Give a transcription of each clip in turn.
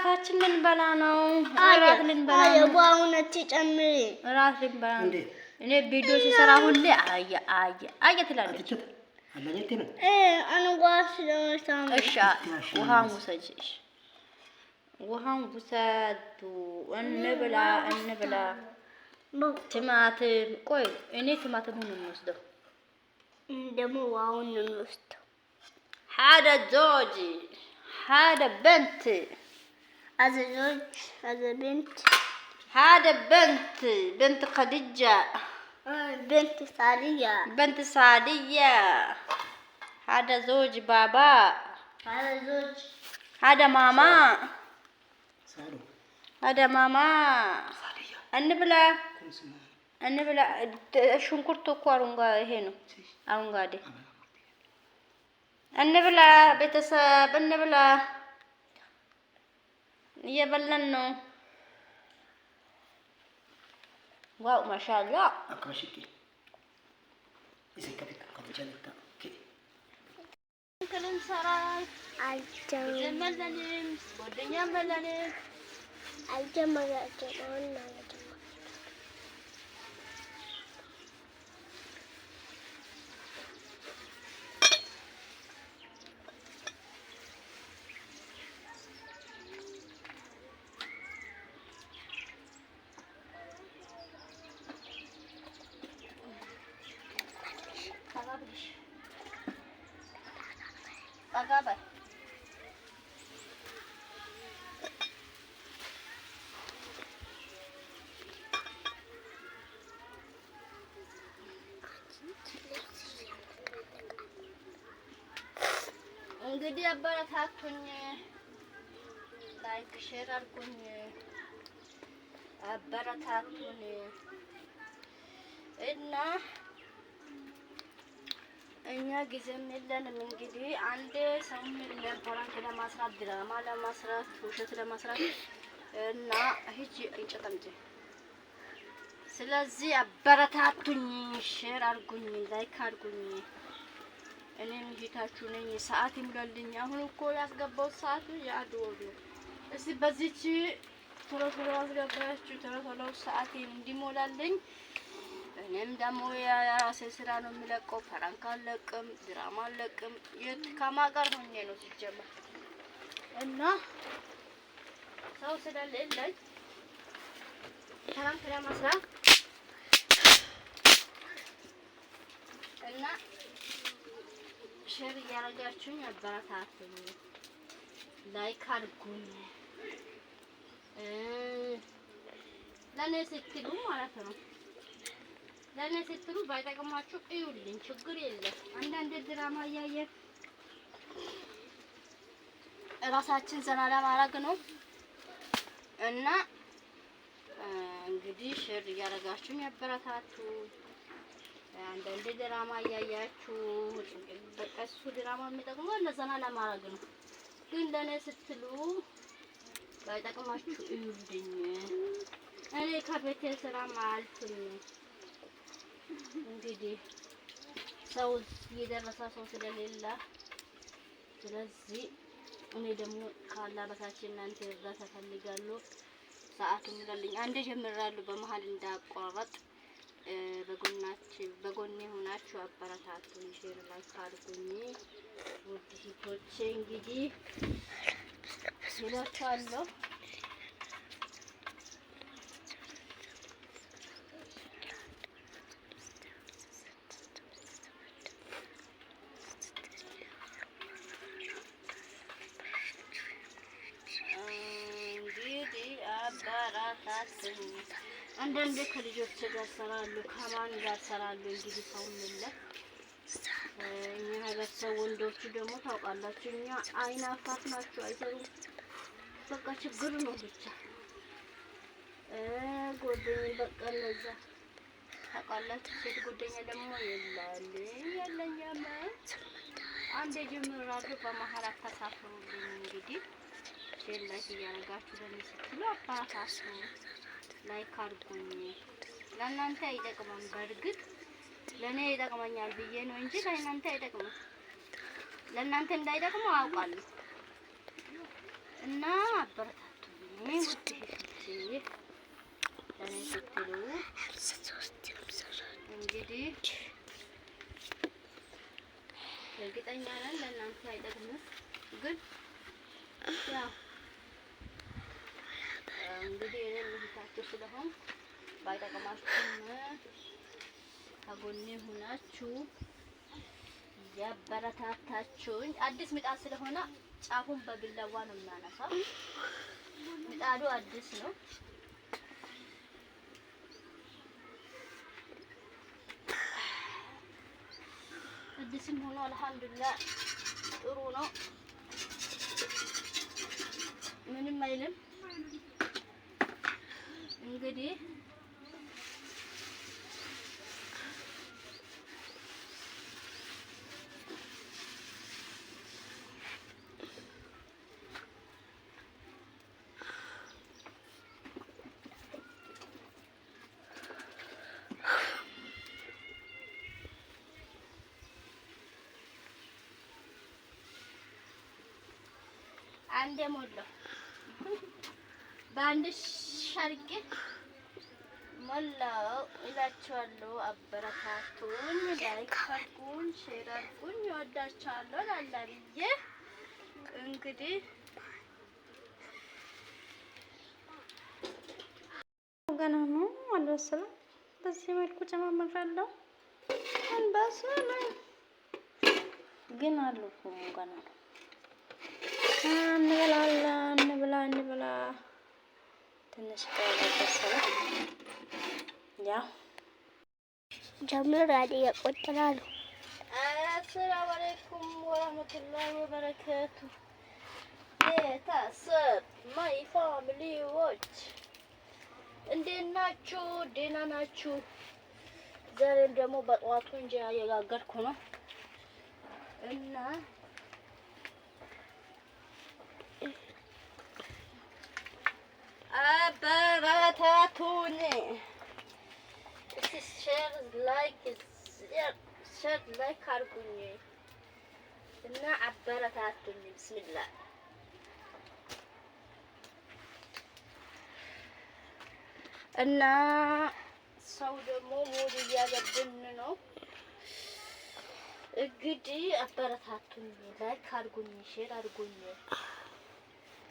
እራታችን ልንበላ ነው። እራት ልንበላ ነው። የቧውነት ጨምሪ እራት ልንበላ ነው። እኔ ቪዲዮ ሲሰራ ሁሌ አየ ትላለች። አንጓስ ለማሳም እሺ ውሃን ውሰጂ። ውሃን ውሰዱ። እንብላ። ቲማቲም ቆይ እኔ ቲማቲሙን ነው የምወስደው። ደግሞ ውሃውን ነው የምወስደው። هذا زوجي هذا بنتي هذا زوج هذا بنت هذا بنت خديجة بنت سعدية هذا زوج بابا هذا زوج هذا ماما هذا ماما እንብላ ሽንኩርቱ እኮ ይሄ ነው አረንጓዴ። እንብላ ቤተሰብ እንብላ። እየበላን ነው። ዋው ማሻአላ Agabay. እንግዲህ አበረታቱኝ፣ ላይክ ሼር አድርጉኝ፣ አበረታቱኝ እና እኛ ጊዜም የለንም። እንግዲህ አንድ ሰው የለም ፕራንክ ለማስራት ድራማ ለማስራት ውሸት ለማስራት እና ሂጂ እንጨተምጂ። ስለዚህ አበረታቱኝ፣ ሼር አድርጉኝ፣ ላይክ አድርጉኝ። እኔም ሂታችሁ ነኝ። ሰዓት ይሙላልኝ። አሁን እኮ ያስገባው ሰዓት ያድወር ነው። እስቲ በዚህች ቶሎ አስገባችሁ ቶሎ ሰዓት እንዲሞላልኝ። እኔም ደግሞ የራሴ ስራ ነው የሚለቀው። ፕራንክ አለቅም፣ ድራማ አለቅም። የት ከማቀር ሆኜ ነው ሲጀመር እና ሰው ስለሌለኝ ፕራንክ ለመስራት እና ሼር እያደረጋችሁኝ አበረታቱኝ፣ ላይክ አድርጉኝ። ለኔ ስትሉ ማለት ነው። ለኔ ስትሉ ባይጠቅማችሁ እዩልኝ፣ ችግር የለም። አንዳንድ ድራማ እያየን ራሳችን ዘና ለማድረግ ነው እና እንግዲህ ሼር እያደረጋችሁኝ አበረታቱ። አንዳንድ ድራማ እያያችሁ በቀሱ ድራማ የሚጠቅመው ለዘና ለማድረግ ነው። ግን ለኔ ስትሉ ባይጠቅማችሁ እዩልኝ። እኔ ከቤቴ ስራ ማልፍም። እንግዲህ ሰው የደረሰ ሰው ስለሌለ ስለዚህ እኔ ደግሞ ካላ በታች እናንተ እርዳታ ፈልጋለሁ። ሰዓት ይሙላልኝ። አንዴ ጀምራለሁ በመሃል እንዳቋረጥ በጎኔ ሆናችሁ አበረታቱኝ፣ ሼር ላይክ አድርጉኝ። ውድ ሂቶቼ እንግዲህ ይላችኋለሁ። እንግዲህ አበረታቱኝ። አንዳንዴ ከልጆች ጋር ሰራለሁ፣ ከማን ጋር ሰራለሁ። እንግዲህ ሰው ምንለ እኛ ሀገር ሰው ወንዶቹ ደግሞ ታውቃላችሁ፣ እኛ አይን አፋፍ ናቸው፣ አይሰሩም። በቃ ችግሩ ነው ብቻ ጎደኝ በቃ ለዛ ታውቃላችሁ። ሴት ጎደኛ ደግሞ የለኝም። አንዴ ጀምራለሁ፣ በመሀል አታሳፍሩልኝ። እንግዲህ ሼር ላይክ እያደረጋችሁ ለምትሉ አባታሱ ላይክ አድርጉኝ። ለእናንተ አይጠቅምም። በእርግጥ ለኔ ይጠቅመኛል ብዬ ነው እንጂ ለእናንተ አይጠቅምም። ለእናንተ እንዳይጠቅሙ አውቃለሁ እና አበረታቱ። እንግዲህ እርግጠኛ ነን ለእናንተ አይጠቅምም፣ ግን ያው እንግዲህ እኔም ልጅታችሁ ስለሆን ባይጠቅማችሁም ከጎኔ ሆናችሁ ያበረታታችሁኝ። አዲስ ምጣድ ስለሆነ ጫፉን በቢላዋ ነው የምናነሳው። ምጣዱ አዲስ ነው። አዲስም ሆኖ አልሐምዱሊላህ ጥሩ ነው፣ ምንም አይልም። እንግዲህ አንዴ ሞላው በአንድ ሻርቄ ሞላው እላችኋለሁ። አበረታቱኝ፣ ላይክ አድርጉኝ፣ ሼር አድርጉኝ። እወዳችኋለሁ ላላብዬ እንግዲህ ገና ነው አልበሰለም። በዚህ መልኩ ጨማምራለሁ። አልበሰለም ግን አሉ ገና ነው። እንበላለን፣ እንብላ ትንሽ በሰለ ያ ጀምር አዲ ይቆጥራሉ። አሰላሙ አለይኩም ወራህመቱላሂ ወበረካቱ። ቤተሰብ ማይ ፋሚሊዎች እንዴት ናችሁ? ደህና ናችሁ? ዛሬም ደግሞ በጠዋቱ እንጀራ እየጋገርኩ ነው እና አበረታቱኝ። ሼር ላይክ አድርጉኝ እና አበረታቱኝ። ቢስሚላህ እና ሰው ደግሞ ሙድ እያገብን ነው። እንግዲህ አበረታቱኝ፣ ላይክ አድርጉኝ፣ ሼር አድርጉኝ፣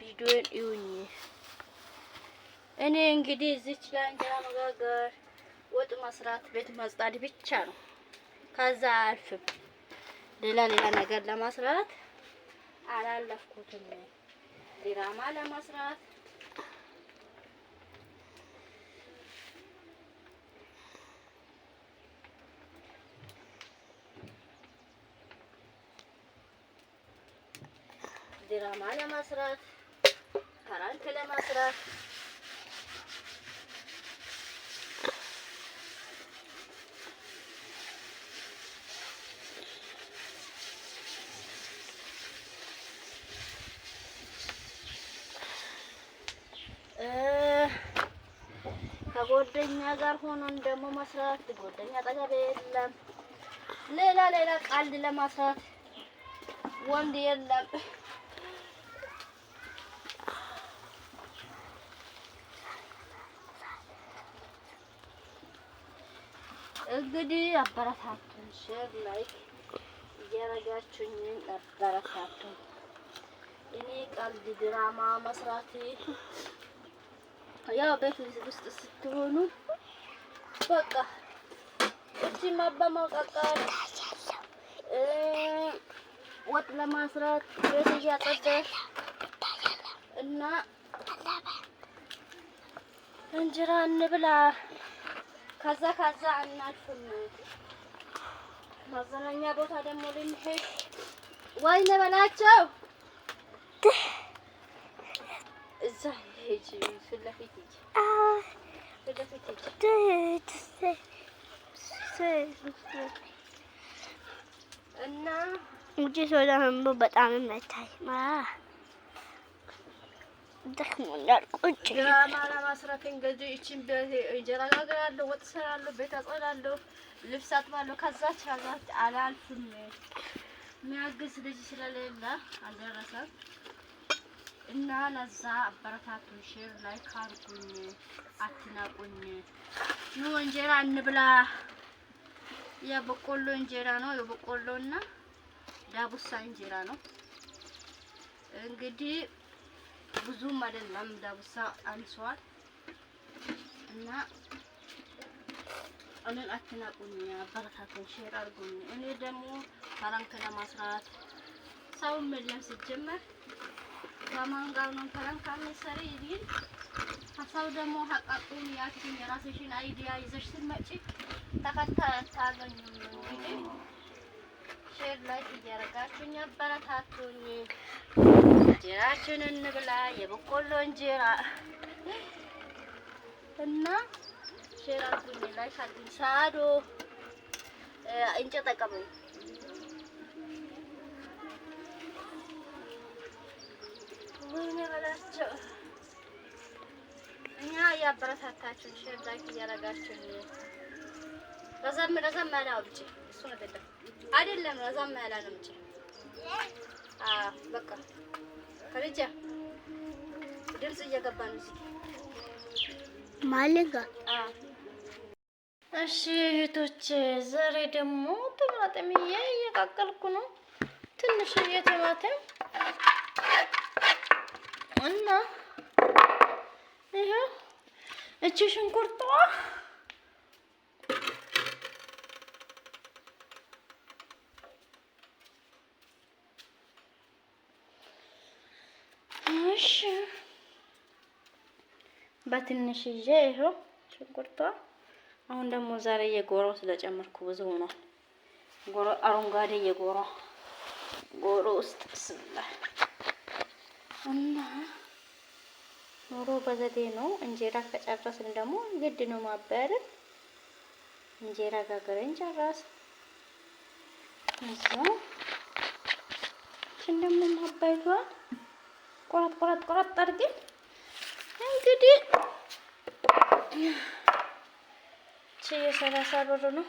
ቪዲዮን እዩኝ። እኔ እንግዲህ እዚች ላይ እንጀራ መጋገር፣ ወጥ መስራት፣ ቤት ማጽዳት ብቻ ነው። ከዛ አልፍም ሌላ ነገር ለመስራት አላለፍኩትም። ድራማ ለመስራት ፕራንክ ለመስራት ከጓደኛ ጋር ሆኖን ደግሞ መስራት፣ ጓደኛ አጠገብ የለም። ሌላ ቀልድ ለመስራት ወንድ የለም። እንግዲህ አበረታቱኝ፣ ሼር ላይክ እያረጋችሁኝ አበረታቱኝ። እኔ ቀልድ ድራማ መስራት ያው ቤት ውስጥ ስትሆኑ በቃ እቺ ማበማቀቀር ወጥ ለማስራት ቤት እያጸዳሽ እና እንጀራ እንብላ። ከዛ እናልፍም። ማዘናኛ ቦታ ደግሞ ልንሄድ ወይኔ በላቸው እዛ ሂጂ፣ ፊት ለፊት ሂጂ፣ ፊት ለፊት ሂጂ እና እንጂ ሶዳ ደግሞ በጣም መታይ ደክሞኛል። ቁጭ ድራማ ለማስራት እንግዲህ እቺን እንጀራ ጋግራለሁ፣ ወጥ እሰራለሁ፣ ቤት አጸዳለሁ፣ ልብስ አጥባለሁ። ከዛች አላልፍም። የሚያግዝ ልጅ ስለሌለ አልደረሰም። እና ለዛ አበረታቱን፣ ሼር ላይክ አድርጉኝ፣ አትናቁኝ። ኑ እንጀራ እንብላ። የበቆሎ እንጀራ ነው። የበቆሎና ዳቡሳ እንጀራ ነው። እንግዲህ ብዙም አይደለም፣ ዳቡሳ አንሷል እና እኔን አትናቁኝ፣ አበረታቱኝ፣ ሼር አድርጉኝ። እኔ ደግሞ ፈረንክ ለማስራት ሰውም የለም ሲጀመር ከማን ጋር ነው ፈረንክ አልሰሪ ይል ሀሳብ ደግሞ ሀቃቁን ያቺን የራስሽን አይዲያ ይዘሽ ስትመጪ ተከታይ አታገኙም። እንግዲህ ሼር ላይክ እያደረጋችሁኝ አበረታቱኝ። እንጀራችንን እንብላ፣ የበቆሎ እንጀራ እና ሼር አድርጉኝ፣ ላይክ አድርጉኝ። ሳዶ እንጨት ተቀበሉ። ወይኔ በላቸው። እኛ ያበረታታችሁ ሼር ላይክ እያደረጋችሁኝ ረዘም ያለ አውጪ እሱ አይደለም ረዘም ያለ ነው እንጂ በቃ ከልጃ ድምጽ እየገባ ነው እዚህ ማለጋ። እሺ እህቶቼ ዛሬ ደግሞ ቲማቲምዬ እየቀቀልኩ ነው። ትንሽዬ ቲማቲም እና ይሄ እቺ ሽንኩርቷ እሺ በትንሽዬ ይሄው ሽንኩርቷ። አሁን ደግሞ ዛሬ የጎሮ ስለጨመርኩ ብዙ ሆኗል። ጎሮ አረንጓዴ የጎሮ ውስጥ ስላ እና ኑሮ በዘዴ ነው። እንጀራ ከጨረስን ደግሞ ግድ ነው ማባያል። እንጀራ ጋገረን ጨረስ እዛው ደግሞ ማባያቷ ቆረጥ አድርገን እንግዲህ የ30 ብር ነው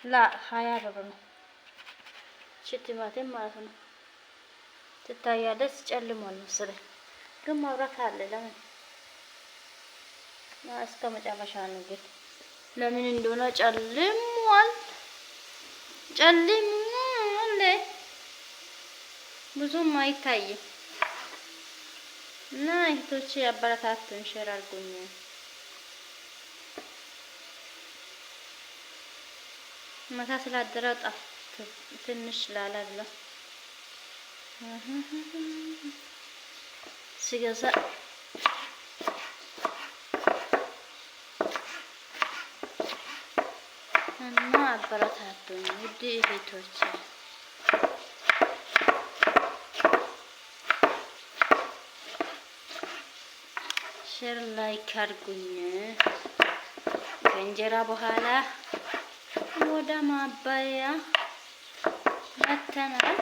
ላ 20 ብር ነው ቲማቲም ማለት ነው። ትታያለች፣ ጨልሟል መሰለኝ ግን መብራት አለ። ለምን እስከ መጨረሻ ነው ግን ለምን እንደሆነ ጨልሟል ብዙም አይታይም። እና እህቶቼ አበረታቱን፣ ሼር አድርጉኝ። ማታ ስላደረ ትንሽ ላላ ብሎ ሲገዛ እና አበረታቱኝ ውድ እህቶቼ። ሼር ላይክ አድርጉኝ። ከእንጀራ በኋላ ወደ ማባያ መተናል።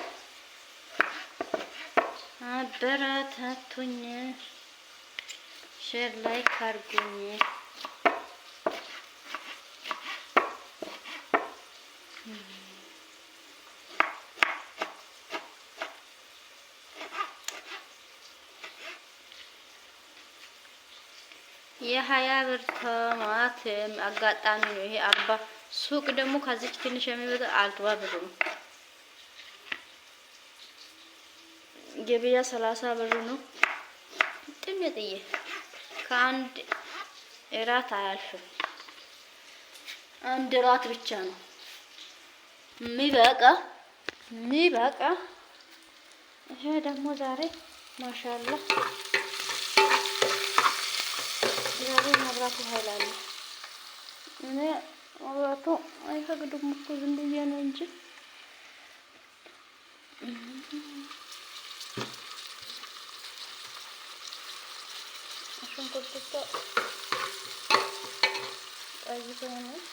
አበረታቱኝ፣ ሼር ላይክ አድርጉኝ። የ20 ብር ቲማቲም አጋጣሚ ነው ይሄ 40 ሱቅ ደግሞ ከዚች ትንሽ የሚበዛ 40 ብር ነው። ገበያ 30 ብር ነው። ጥምጥዬ ከአንድ እራት አያልፍም። አንድ እራት ብቻ ነው የሚበቃ። ይሄ ደግሞ ዛሬ ማሻአላህ ዛሬ መብራቱ ኃይል አለ። እኔ መብራቱ አይፈቅድም እኮ ዝም ብዬ ነው እንጂ ሽንኩርቱ ቀይ ሆነች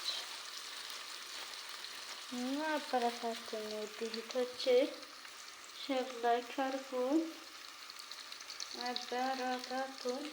እና አበረታቱኝ ውድ እህቶቼ፣ ሼር ላይክ አድርጉ፣ አበረታቱኝ።